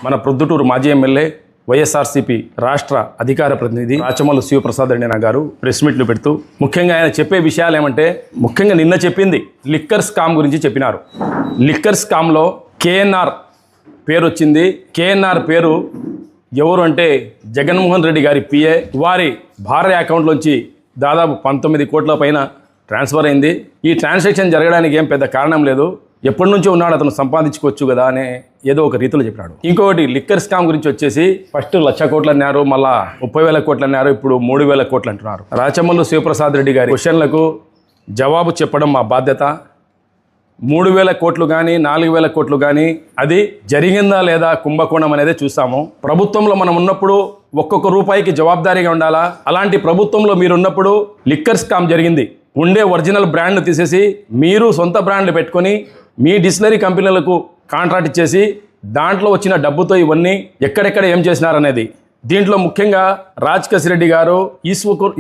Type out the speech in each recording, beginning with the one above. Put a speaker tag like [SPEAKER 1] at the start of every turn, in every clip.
[SPEAKER 1] మన ప్రొద్దుటూరు మాజీ ఎమ్మెల్యే వైఎస్ఆర్సీపీ రాష్ట్ర అధికార ప్రతినిధి రాచమల్లు శివప్రసాద్ రెడ్డి గారు ప్రెస్ మీట్లు పెడుతూ ముఖ్యంగా ఆయన చెప్పే విషయాలు ఏమంటే, ముఖ్యంగా నిన్న చెప్పింది లిక్కర్ స్కామ్ గురించి చెప్పినారు. లిక్కర్ స్కామ్లో కేఎన్ఆర్ పేరు వచ్చింది. కేఎన్ఆర్ పేరు ఎవరు అంటే జగన్మోహన్ రెడ్డి గారి పిఏ. వారి భార్య అకౌంట్లోంచి దాదాపు 19 కోట్ల పైన ట్రాన్స్ఫర్ అయింది. ఈ ట్రాన్సాక్షన్ జరగడానికి ఏం పెద్ద కారణం లేదు, ఎప్పటి నుంచో ఉన్నాడు, అతను సంపాదించుకోవచ్చు కదా అనే ఏదో ఒక రీతిలో చెప్పినాడు. ఇంకొకటి లిక్కర్ స్కామ్ గురించి వచ్చేసి ఫస్ట్ 1,00,000 కోట్లు అన్నారు, మళ్ళా 30,000 కోట్లు అన్నారు, ఇప్పుడు 3,000 కోట్లు అంటున్నారు. రాచమల్లు శివప్రసాద్ రెడ్డి గారి క్వశ్చన్లకు జవాబు చెప్పడం మా బాధ్యత. 3,000 కోట్లు కానీ 4,000 కోట్లు కానీ అది జరిగిందా లేదా కుంభకోణం అనేది చూస్తాము. ప్రభుత్వంలో మనం ఉన్నప్పుడు ఒక్కొక్క రూపాయికి జవాబుదారీగా ఉండాలా. అలాంటి ప్రభుత్వంలో మీరున్నప్పుడు లిక్కర్ స్కామ్ జరిగింది. ఉండే ఒరిజినల్ బ్రాండ్ను తీసేసి మీరు సొంత బ్రాండ్లు పెట్టుకొని మీ డిస్టిలరీ కంపెనీలకు కాంట్రాక్ట్ ఇచ్చేసి దాంట్లో వచ్చిన డబ్బుతో ఇవన్నీ ఎక్కడెక్కడ ఏం చేసినారనేది. దీంట్లో ముఖ్యంగా రాజకేశ్ రెడ్డి గారు,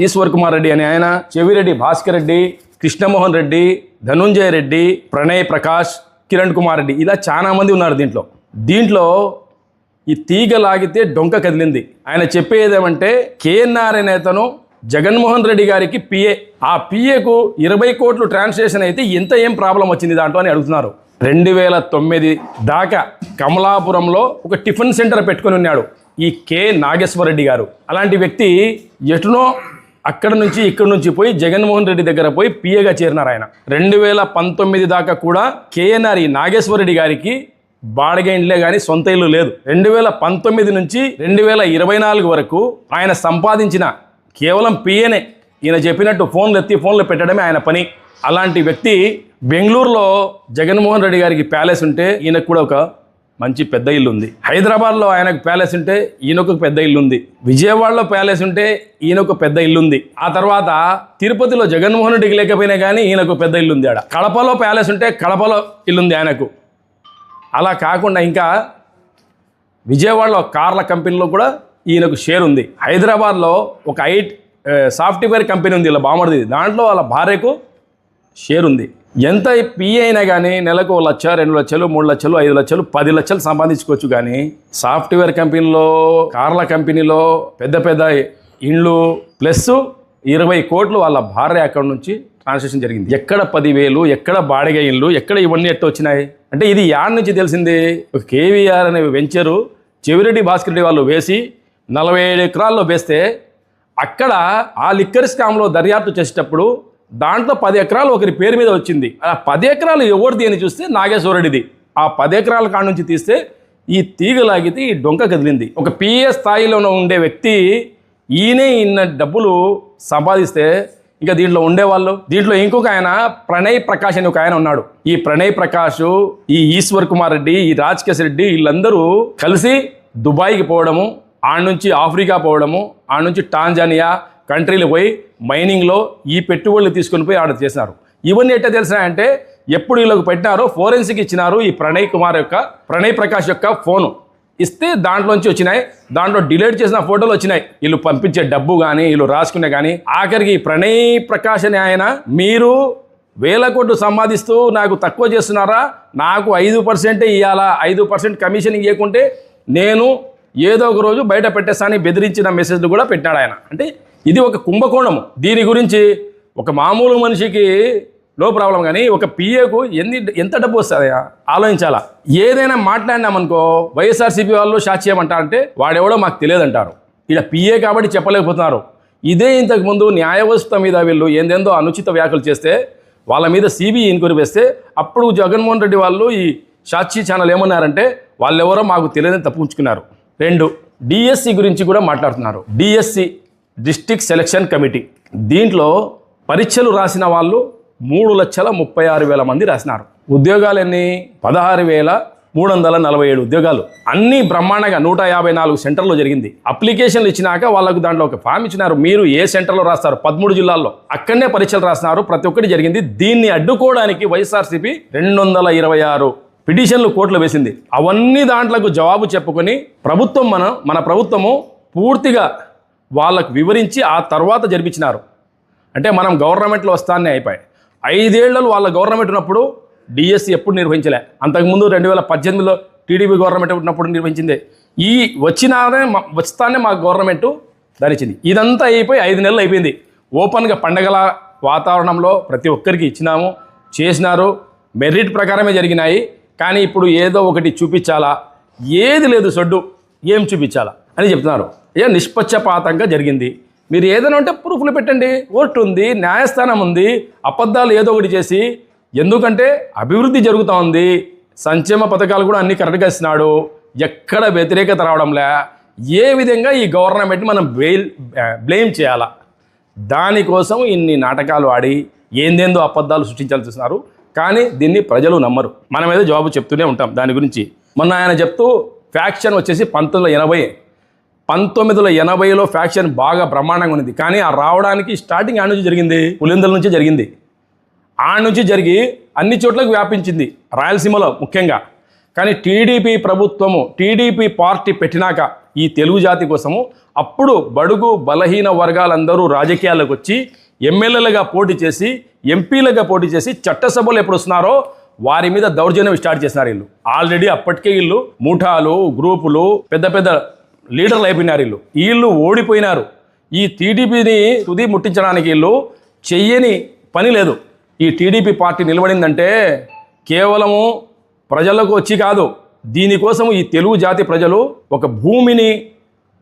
[SPEAKER 1] ఈశ్వర్ కుమార్ రెడ్డి అనే ఆయన, చెవిరెడ్డి భాస్కర్ రెడ్డి, కృష్ణమోహన్ రెడ్డి, ధనుంజయ రెడ్డి, ప్రణయ్ ప్రకాష్, కిరణ్ కుమార్ రెడ్డి, ఇలా చాలా మంది ఉన్నారు దీంట్లో ఈ తీగ లాగితే డొంక కదిలింది. ఆయన చెప్పేదేమంటే కేఎన్ఆర్ నేతను జగన్మోహన్ రెడ్డి గారికి పిఏ, ఆ పిఏకు 20 కోట్లు ట్రాన్సాక్షన్ అయితే ఏం ప్రాబ్లం వచ్చింది దాంట్లో అని అడుగుతున్నారు. 2009 దాకా కమలాపురంలో ఒక టిఫిన్ సెంటర్ పెట్టుకొని ఉన్నాడు ఈ కె నాగేశ్వర రెడ్డి గారు. అలాంటి వ్యక్తి ఎటునో అక్కడ నుంచి ఇక్కడ నుంచి పోయి జగన్మోహన్ రెడ్డి దగ్గర పోయి పిఏగా చేరినారు ఆయన. 2019 దాకా కూడా కేఎన్ఆర్ ఈ నాగేశ్వర రెడ్డి గారికి బాడిగ ఇండ్లే కానీ సొంత ఇల్లు లేదు. 2019 నుంచి 2024 వరకు ఆయన సంపాదించిన కేవలం పిఏనే. ఈయన చెప్పినట్టు ఫోన్లు పెట్టడమే ఆయన పని. అలాంటి వ్యక్తి బెంగళూరులో జగన్మోహన్ రెడ్డి గారికి ప్యాలెస్ ఉంటే ఈయనకు కూడా ఒక మంచి పెద్ద ఇల్లు ఉంది. హైదరాబాద్లో ఆయనకు ప్యాలెస్ ఉంటే ఈయనకు పెద్ద ఇల్లు ఉంది. విజయవాడలో ప్యాలెస్ ఉంటే ఈయనకు పెద్ద ఇల్లు ఉంది. ఆ తర్వాత తిరుపతిలో జగన్మోహన్ రెడ్డికి లేకపోయినా కానీ ఈయనకు పెద్ద ఇల్లు ఉంది. ఆడ కడపలో ప్యాలెస్ ఉంటే కడపలో ఇల్లుంది ఆయనకు. అలా కాకుండా ఇంకా విజయవాడలో కార్ల కంపెనీలో కూడా ఈయనకు షేర్ ఉంది. హైదరాబాద్లో ఒక సాఫ్ట్వేర్ కంపెనీ ఉంది, ఇలా బామర్ది, దాంట్లో వాళ్ళ భార్యకు షేర్ ఉంది. ఎంత పిఏ అయినా కానీ నెలకు 1,00,000, 2 లక్షలు, 3 లక్షలు, 5 లక్షలు, 10 లక్షలు సంపాదించుకోవచ్చు. కానీ సాఫ్ట్వేర్ కంపెనీలో, కార్ల కంపెనీలో పెద్ద పెద్ద ఇండ్లు ప్లస్ 20 కోట్లు వాళ్ళ భార్య అకౌంట్ నుంచి ట్రాన్సాక్షన్ జరిగింది. ఎక్కడ 10,000, ఎక్కడ బాడిగ ఇండ్లు, ఎక్కడ ఇవన్నీ ఎట్ట వచ్చినాయి అంటే ఇది యాడ్ నుంచి తెలిసింది. కేవీఆర్ అనే వెంచరు చెవిరెడ్డి భాస్కర్ రెడ్డి వాళ్ళు వేసి 47 ఎకరాల్లో వేస్తే అక్కడ ఆ లిక్కర్ స్కామ్లో దర్యాప్తు చేసేటప్పుడు దాంట్లో 10 ఎకరాలు ఒకరి పేరు మీద వచ్చింది. ఆ 10 ఎకరాలు ఎవరిది అని చూస్తే నాగేశ్వర రెడ్డిది. ఆ 10 ఎకరాల కాడ నుంచి తీస్తే ఈ తీగ లాగితే ఈ డొంక కదిలింది. ఒక పిఏ స్థాయిలో ఉండే వ్యక్తి ఈయనే ఇన్న డబ్బులు సంపాదిస్తే ఇంకా దీంట్లో ఉండేవాళ్ళు. దీంట్లో ఇంకొక ఆయన ప్రణయ్ ప్రకాష్ అని ఒక ఆయన ఉన్నాడు. ఈ ప్రణయ్ ప్రకాష్, ఈ ఈశ్వర్ కుమార్ రెడ్డి, ఈ రాజకేశ్ రెడ్డి వీళ్ళందరూ కలిసి దుబాయ్కి పోవడము, ఆడ నుంచి ఆఫ్రికా పోవడము, ఆడ నుంచి టాంజానియా కంట్రీలు పోయి మైనింగ్లో ఈ పెట్టుబడులు తీసుకొని పోయి ఆడ చేసినారు. ఇవన్నీ ఎట్లా తెలిసినాయంటే ఎప్పుడు వీళ్ళకి పెట్టినారో ఫోరెన్సిక్ ఇచ్చినారు. ఈ ప్రణయ్ ప్రకాష్ యొక్క ఫోను ఇస్తే దాంట్లోంచి వచ్చినాయి. దాంట్లో డిలీట్ చేసిన ఫోటోలు వచ్చినాయి. వీళ్ళు పంపించే డబ్బు కానీ వీళ్ళు రాసుకునే కానీ. ఆఖరికి ప్రణయ్ ప్రకాష్ అనే ఆయన, మీరు 1,000 కోట్లు సంపాదిస్తూ నాకు తక్కువ చేస్తున్నారా, నాకు 5% ఇవ్వాలా, 5% కమిషన్ ఇవ్వకుంటే నేను ఏదో ఒక రోజు బయట పెట్టేస్తానని బెదిరించిన మెసేజ్లు కూడా పెట్టాడు ఆయన. అంటే ఇది ఒక కుంభకోణము. దీని గురించి ఒక మామూలు మనిషికి నో ప్రాబ్లం, కానీ ఒక పిఏకు ఎంత డబ్బు వస్తుంది ఆలోచించాలా. ఏదైనా మాట్లాడినామనుకో వైఎస్ఆర్సీపీ వాళ్ళు షాట్ చేయమంటారంటే వాడెవడో మాకు తెలియదంటారు. ఇలా పిఏ కాబట్టి చెప్పలేకపోతున్నారు. ఇదే ఇంతకుముందు న్యాయ వ్యవస్థ మీద వీళ్ళు ఏందేందో అనుచిత వ్యాఖ్యలు చేస్తే వాళ్ళ మీద సిబిఐ ఎంక్వైరీ వేస్తే అప్పుడు జగన్మోహన్ రెడ్డి వాళ్ళు ఈ సాక్షి ఛానల్ ఏమన్నారంటే వాళ్ళెవరో మాకు తెలియదని తప్పించుకున్నారు. 2 డిఎస్సి గురించి కూడా మాట్లాడుతున్నారు. డిఎస్సి డిస్ట్రిక్ట్ సెలక్షన్ కమిటీ, దీంట్లో పరీక్షలు రాసిన వాళ్ళు 3,36,000 మంది రాసినారు. ఉద్యోగాలు ఎన్ని? 16,347 ఉద్యోగాలు. అన్నీ బ్రహ్మాండంగా 154 సెంటర్లో జరిగింది. అప్లికేషన్లు ఇచ్చినాక వాళ్ళకు దాంట్లో ఒక ఫామ్ ఇచ్చినారు. మీరు ఏ సెంటర్లో రాస్తారు, 13 జిల్లాల్లో అక్కడనే పరీక్షలు రాసినారు. ప్రతి ఒక్కటి జరిగింది. దీన్ని అడ్డుకోవడానికి వైఎస్ఆర్సీపీ 226 పిటిషన్లు కోర్టులో వేసింది. అవన్నీ దాంట్లకు జవాబు చెప్పుకొని మన ప్రభుత్వము పూర్తిగా వాళ్ళకు వివరించి ఆ తర్వాత జరిపించినారు. అంటే మనం గవర్నమెంట్లో వస్తానే అయిపోయాయి. 5 ఏళ్లలో వాళ్ళ గవర్నమెంట్ ఉన్నప్పుడు డిఎస్సి ఎప్పుడు నిర్వహించలే. అంతకుముందు 2018లో టీడీపీ గవర్నమెంట్ ఉన్నప్పుడు నిర్వహించిందే. ఈ వస్తానే మా గవర్నమెంట్ ధరించింది. ఇదంతా అయిపోయి 5 నెలలు అయిపోయింది. ఓపెన్గా పండగల వాతావరణంలో ప్రతి ఒక్కరికి ఇచ్చినాము, చేసినారు, మెరిట్ ప్రకారమే జరిగినాయి. కానీ ఇప్పుడు ఏదో ఒకటి చూపించాలా, ఏది లేదు సొడ్డు, ఏం చూపించాలా అని చెప్తున్నారు. నిష్పక్షపాతంగా జరిగింది. మీరు ఏదైనా ఉంటే ప్రూఫ్లు పెట్టండి. కోర్టు ఉంది, న్యాయస్థానం ఉంది. అబద్ధాలు ఏదో ఒకటి చేసి, ఎందుకంటే అభివృద్ధి జరుగుతూ ఉంది, సంక్షేమ పథకాలు కూడా అన్నీ కరెక్ట్గా ఇస్తున్నాడు, ఎక్కడ వ్యతిరేకత రావడంలే. ఏ విధంగా ఈ గవర్నమెంట్ని మనం బ్లేమ్ చేయాలా, దానికోసం ఇన్ని నాటకాలు ఆడి ఏందేందో అబద్ధాలు సృష్టించాల్సి చూస్తున్నారు. కానీ దీన్ని ప్రజలు నమ్మరు. మనం ఏదో జవాబు చెప్తూనే ఉంటాం దాని గురించి. మొన్న ఆయన చెప్తూ ఫ్యాక్షన్ వచ్చేసి 1980లో ఫ్యాక్షన్ బాగా బ్రహ్మాండంగా ఉంది. కానీ ఆ రావడానికి స్టార్టింగ్ ఆడ నుంచి జరిగింది, పులిందల నుంచి జరిగింది. ఆడ నుంచి జరిగి అన్ని చోట్లకు వ్యాపించింది, రాయలసీమలో ముఖ్యంగా. కానీ టీడీపీ ప్రభుత్వము, టీడీపీ పార్టీ పెట్టినాక ఈ తెలుగు జాతి కోసము అప్పుడు బడుగు బలహీన వర్గాలందరూ రాజకీయాల్లోకి వచ్చి ఎమ్మెల్యేలుగా పోటీ చేసి, ఎంపీలుగా పోటీ చేసి, చట్టసభలు ఎప్పుడు వస్తున్నారో వారి మీద దౌర్జన్యం స్టార్ట్ చేసినారు. వీళ్ళు ఆల్రెడీ అప్పటికే వీళ్ళు ముఠాలు, గ్రూపులు, పెద్ద పెద్ద లీడర్లు అయిపోయినారు. వీళ్ళు ఓడిపోయినారు. ఈ టీడీపీని తుది ముట్టించడానికి వీళ్ళు చెయ్యని పని లేదు. ఈ టీడీపీ పార్టీ నిలబడిందంటే కేవలము ప్రజలకు వచ్చి కాదు, దీనికోసం ఈ తెలుగు జాతి ప్రజలు ఒక భూమిని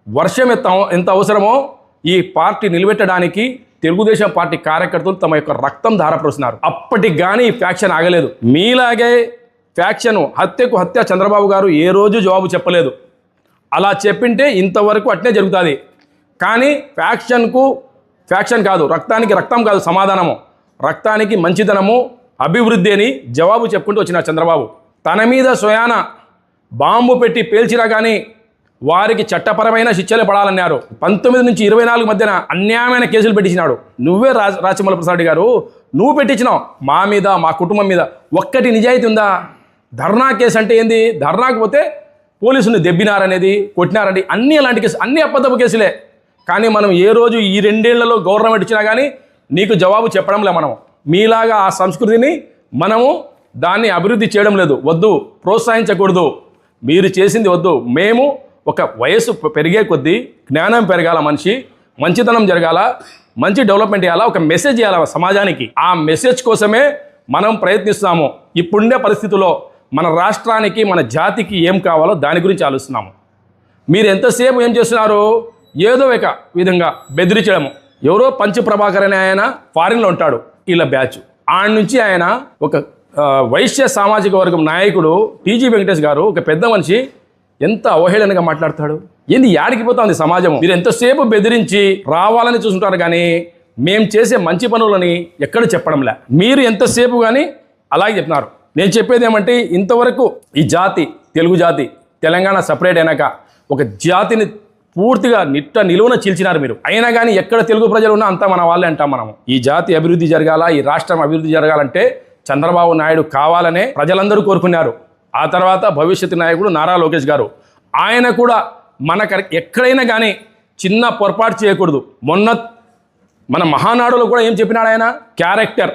[SPEAKER 1] వర్షం ఎంత అవసరమో ఈ పార్టీ నిలబెట్టడానికి తెలుగుదేశం పార్టీ కార్యకర్తలు తమ యొక్క రక్తం ధారపోస్తున్నారు. అప్పటికి కానీ ఈ ఫ్యాక్షన్ ఆగలేదు. మీలాగే ఫ్యాక్షన్ హత్యకు హత్య చంద్రబాబు గారు ఏ రోజు జవాబు చెప్పలేదు. అలా చెప్పింటే ఇంతవరకు అట్నే జరుగుతుంది. కానీ ఫ్యాక్షన్ కాదు, రక్తానికి రక్తం కాదు సమాధానము, రక్తానికి మంచితనము, అభివృద్ధి అని జవాబు చెప్పుకుంటూ వచ్చిన చంద్రబాబు తన మీద స్వయాన బాంబు పెట్టి పేల్చినా కానీ వారికి చట్టపరమైన శిక్షలు పడాలన్నారు. 19 నుంచి 24 మధ్యన అన్యాయమైన కేసులు పెట్టించినాడు. నువ్వే రాచమల్లు ప్రసాద్ గారు, నువ్వు పెట్టించినావు మా మీద, మా కుటుంబం మీద. ఒక్కటి నిజాయితీ ఉందా? ధర్నా కేసు అంటే ఏంది? ధర్నాకు పోతే పోలీసుని దెబ్బినారనేది, కొట్టినారని, అన్నీ అలాంటి కేసు, అన్నీ అబద్ధపు కేసులే. కానీ మనం ఏ రోజు ఈ 2 ఏళ్లలో గవర్నమెంట్ ఇచ్చినా కానీ నీకు జవాబు చెప్పడంలే. మనం మీలాగా ఆ సంస్కృతిని మనము దాన్ని అభివృద్ధి చేయడం లేదు. వద్దు, ప్రోత్సహించకూడదు, మీరు చేసింది వద్దు. మేము ఒక వయసు పెరిగే కొద్దీ జ్ఞానం పెరగాల, మనిషి మంచితనం జరగాల, మంచి డెవలప్మెంట్ చేయాలా, ఒక మెసేజ్ చేయాలా సమాజానికి. ఆ మెసేజ్ కోసమే మనం ప్రయత్నిస్తున్నాము. ఇప్పుడుండే పరిస్థితుల్లో మన రాష్ట్రానికి, మన జాతికి ఏం కావాలో దాని గురించి ఆలోచిస్తున్నాము. మీరు ఎంతసేపు ఏం చేస్తున్నారు? ఏదో ఒక విధంగా బెదిరించడము. ఎవరో పంచ్ ప్రభాకర్ అనే ఆయన ఫారిన్లో ఉంటాడు, వీళ్ళ బ్యాచ్. ఆడ నుంచి ఆయన ఒక వైశ్య సామాజిక వర్గం నాయకుడు టీజీ వెంకటేష్ గారు, ఒక పెద్ద మనిషి, ఎంత అవహేళనగా మాట్లాడతాడు. ఏంది యాడికి పోతుంది సమాజం? మీరు ఎంతసేపు బెదిరించి రావాలని చూస్తుంటారు కానీ మేము చేసే మంచి పనులని ఎక్కడ చెప్పడంలే. మీరు ఎంతసేపు కానీ అలాగే చెప్తున్నారు. నేను చెప్పేది ఏమంటే, ఇంతవరకు ఈ జాతి, తెలుగు జాతి, తెలంగాణ సపరేట్ అయినాక ఒక జాతిని పూర్తిగా నిలువున చీల్చినారు మీరు. అయినా కానీ ఎక్కడ తెలుగు ప్రజలు ఉన్నా అంతా మన వాళ్ళే అంటాం మనము. ఈ జాతి అభివృద్ధి జరగాల, ఈ రాష్ట్రం అభివృద్ధి జరగాలంటే చంద్రబాబు నాయుడు కావాలనే ప్రజలందరూ కోరుకున్నారు. ఆ తర్వాత భవిష్యత్తు నాయకుడు నారా లోకేష్ గారు, ఆయన కూడా ఎక్కడైనా కానీ చిన్న పొరపాటు చేయకూడదు. మొన్న మన మహానాడులో కూడా ఏం చెప్పినాడు ఆయన? క్యారెక్టర్,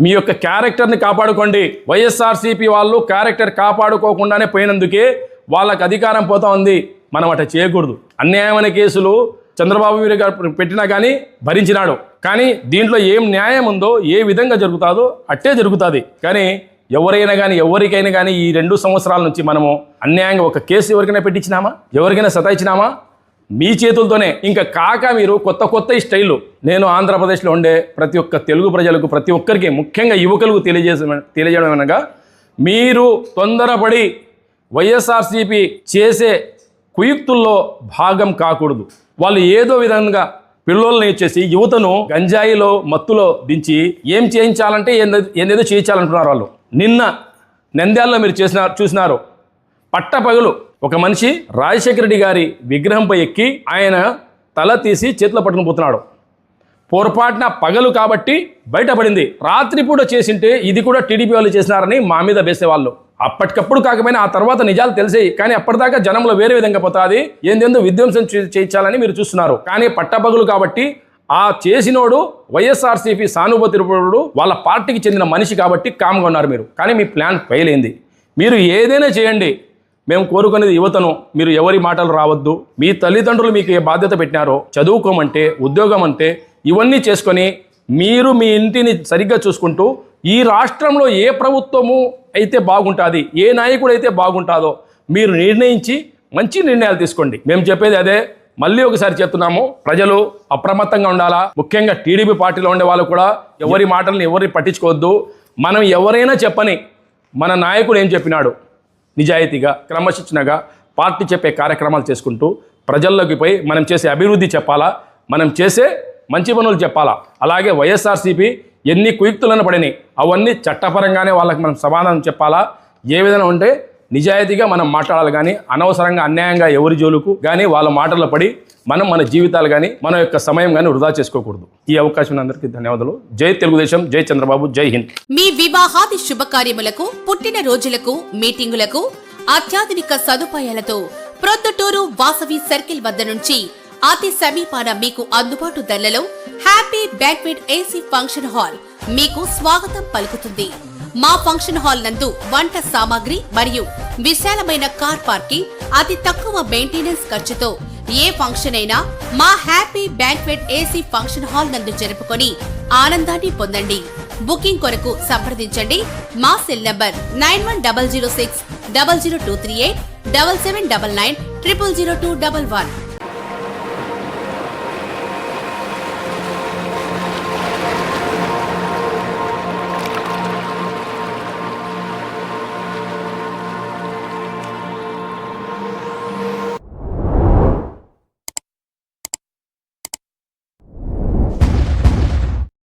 [SPEAKER 1] మీ యొక్క క్యారెక్టర్ని కాపాడుకోండి. వైఎస్ఆర్సీపీ వాళ్ళు క్యారెక్టర్ కాపాడుకోకుండానే పోయినందుకే వాళ్ళకి అధికారం పోతా ఉంది. మనం అట్లా చేయకూడదు. అన్యాయమైన కేసులు చంద్రబాబు గారు పెట్టినా కానీ భరించినాడు. కానీ దీంట్లో ఏం న్యాయం ఉందో, ఏ విధంగా జరుగుతుందో అట్టే జరుగుతుంది. కానీ ఎవరికైనా కానీ ఈ 2 సంవత్సరాల నుంచి మనము అన్యాయంగా ఒక కేసు ఎవరికైనా పెట్టించినామా? ఎవరికైనా సతాయించినామా? మీ చేతులతోనే. ఇంకా కాక మీరు కొత్త ఈ స్టైలు. నేను ఆంధ్రప్రదేశ్లో ఉండే ప్రతి ఒక్క తెలుగు ప్రజలకు, ప్రతి ఒక్కరికి, ముఖ్యంగా యువకులకు తెలియజేయడం అనగా, మీరు తొందరపడి వైఎస్ఆర్సీపీ చేసే కుయుక్తుల్లో భాగం కాకూడదు. వాళ్ళు ఏదో విధంగా పిల్లల్ని ఇచ్చేసి యువతను గంజాయిలో, మత్తులో దించి ఏం చేయించాలంటే ఏందేదో చేయించాలంటున్నారు వాళ్ళు. నిన్న నంద్యాలలో మీరు చూసినారు, పట్టపగలు ఒక మనిషి రాజశేఖర రెడ్డి గారి విగ్రహంపై ఎక్కి ఆయన తల తీసి చేతిలో పట్టుకుని పోతున్నాడు. పొరపాటున పగలు కాబట్టి బయటపడింది. రాత్రిపూట చేసింటే ఇది కూడా టీడీపీ వాళ్ళు చేసినారని మా మీద వేసేవాళ్ళు. అప్పటికప్పుడు కాకపోయినా ఆ తర్వాత నిజాలు తెలిసాయి. కానీ అప్పటిదాకా జనంలో వేరే విధంగా పోతుంది, ఏందేందో విధ్వంసం చేయించాలని మీరు చూస్తున్నారు. కానీ పట్టపగలు కాబట్టి ఆ చేసినోడు వైఎస్ఆర్సీపీ సానుభూతిపరుడు, వాళ్ళ పార్టీకి చెందిన మనిషి కాబట్టి కామ్గా ఉన్నారు మీరు. కానీ మీ ప్లాన్ ఫెయిల్ అయింది. మీరు ఏదైనా చేయండి, మేము కోరుకునేది యువతను, మీరు ఎవరి మాటలు రావద్దు. మీ తల్లిదండ్రులు మీకు ఏ బాధ్యత పెట్టినారో, చదువుకోమంటే, ఉద్యోగం అంటే ఇవన్నీ చేసుకొని మీరు మీ ఇంటిని సరిగ్గా చూసుకుంటూ ఈ రాష్ట్రంలో ఏ ప్రభుత్వము అయితే బాగుంటుంది, ఏ నాయకుడు అయితే బాగుంటుందో మీరు నిర్ణయించి మంచి నిర్ణయాలు తీసుకోండి. మేము చెప్పేది అదే. మళ్ళీ ఒకసారి చెప్తున్నాము, ప్రజలు అప్రమత్తంగా ఉండాలా. ముఖ్యంగా టీడీపీ పార్టీలో ఉండే వాళ్ళు కూడా ఎవరి మాటలను ఎవరిని పట్టించుకోవద్దు. మనం ఎవరైనా చెప్పని మన నాయకుడు ఏం చెప్పినాడు, నిజాయితీగా క్రమశిక్షణగా పార్టీ చెప్పే కార్యక్రమాలు చేసుకుంటూ ప్రజల్లోకి పోయి మనం చేసే అభివృద్ధి చెప్పాలా, మనం చేసే మంచి పనులు చెప్పాలా. అలాగే వైఎస్ఆర్సీపీ ఎన్ని కుయుక్తులను పడినాయి అవన్నీ చట్టపరంగానే వాళ్ళకి మనం సమాధానం చెప్పాలా. ఏ విధంగా ఉంటే నిజాయితీగా మనం మాట్లాడాలి, కానీ అనవసరంగా అన్యాయంగా ఎవరి జోలుకు కానీ వాళ్ళ మాటల్లో పడి మనం మన జీవితాలు కానీ మన యొక్క సమయం కానీ వృధా చేసుకోకూడదు. ఈ అవకాశం అందరికీ ధన్యవాదాలు. జై తెలుగుదేశం, జై చంద్రబాబు, జై హింద్.
[SPEAKER 2] మీ వివాహాది శుభకార్యములకు, పుట్టిన రోజులకు, మీటింగులకు అత్యాధునిక సదుపాయాలతో ప్రొద్దుటూరు వాసవి సర్కిల్ వద్ద నుంచి అతి సమీపాన మీకు అందుబాటు ధరలలో happy banquet AC function hall మీకు స్వాగతం పలుకుతుంది. మా ఫంక్షన్ హాల్ నందు వంట సామాగ్రి మరియు విశాలమైన కార్ పార్కింగ్, అతి తక్కువ మెయింటెనెన్స్ ఖర్చుతో ఏ ఫంక్షన్ అయినా మా happy banquet AC function hall నందు జరుపుకొని ఆనందాన్ని పొందండి. బుకింగ్ కొరకు సంప్రదించండి. మా సెల్ నంబర్ 9100600238 7799 000211.